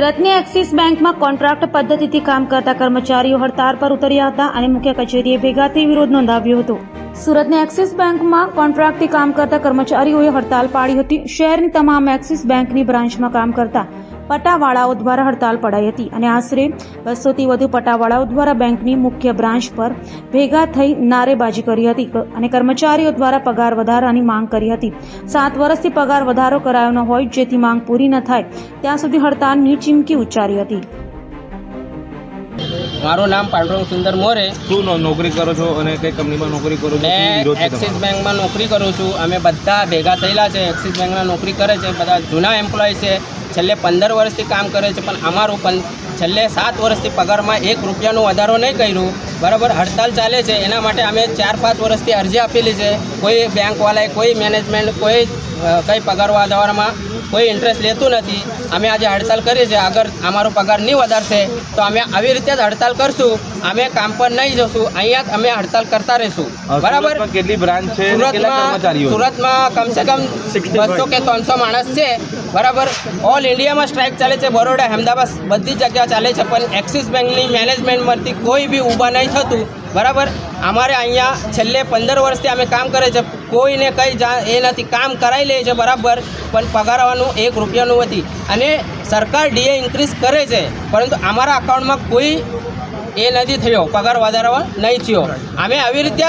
સુરતની એક્સિસ બેંકમાં કોન્ટ્રાક્ટ પદ્ધતિથી કામ કરતા કર્મચારીઓ હડતાળ પર ઉતર્યા હતા અને મુખ્ય કચેરીએ ભેગા થઈ વિરોધ નોંધાવ્યો હતો। સુરતની એક્સિસ બેંકમાં કોન્ટ્રાક્ટથી કામ કરતા કર્મચારીઓએ હડતાળ પાડી હતી। શહેરની તમામ એક્સિસ બેંકની બ્રાન્ચમાં કામ કરતા પટ્ટાવાળાઓ દ્વારા હડતાળ પડાઈ હતી અને આશરે 200થી વધુ પટ્ટાવાળાઓ દ્વારા બેંકની મુખ્ય બ્રાન્ચ પર ભેગા થઈ નારેબાજી કરી હતી અને કર્મચારીઓ દ્વારા પગાર વધારાની માંગ કરી હતી। 7 વર્ષથી પગાર વધારો કરાયો ન હોય, જેથી માંગ પૂરી ન થાય ત્યાં સુધી હડતાળની ચીમકી ઉચ્ચારી હતી। મારું નામ પાંડુરંગ સુંદર મોરે। શું નોકરી કરો છો અને કઈ કંપનીમાં નોકરી કરો છો? મેં એક્સિસ બેંકમાં નોકરી કરું છું। અમે બધા ભેગા થયેલા છે। એક્સિસ બેંકમાં નોકરી કરે છે બધા જૂના એમ્પ્લોય છે। છેલ્લે 15 વર્ષથી કામ કરે છે, પણ અમારું છેલ્લે 7 વર્ષથી પગારમાં 1 રૂપિયાનો વધારો નહીં કર્યું। બરાબર, હડતાલ ચાલે છે। એના માટે અમે 4-5 વર્ષથી અરજી આપેલી છે। કોઈ બેંકવાળાએ, કોઈ મેનેજમેન્ટ, કોઈ કંઈ પગાર વધારવામાં કોઈ ઇન્ટરેસ્ટ લેતું નથી। અમે આજે હડતાલ કરી છે। અગર અમારો પગાર નહીં વધારશે તો અમે આવી રીતે જ હડતાલ કરશું। અમે કામ પર નહીં જશું, અહીંયા જ અમે હડતાલ કરતા રહીશું। બરાબર, કેટલી બ્રાન્ચ છે? કેટલા કર્મચારીઓ? સુરતમાં કમસે કમ 200 કે 300 માણસ છે। બરાબર, ઓલ ઇન્ડિયામાં સ્ટ્રાઇક ચાલે છે। બરોડા, અહેમદાબાદ બધી જગ્યા ચાલે છે, પણ એક્સિસ બેંકની મેનેજમેન્ટમાંથી કોઈ બી ઊભા નહીં થતું। બરાબર, અમારે અહીંયા છેલ્લે 15 વર્ષથી અમે કામ કરે છે। કોઈને કંઈ એ નથી, કામ કરાવી લે છે બરાબર, પણ પગારવાનું 1 રૂપિયાનું નથી। અને સરકાર ડીએ ઇન્ક્રીઝ કરે છે, પરંતુ અમારા અકાઉન્ટમાં કોઈ એ નથી થયો, પગાર વધારવા નહીં થયો। અમે આવી રીતે જ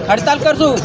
હડતાલ કરશું।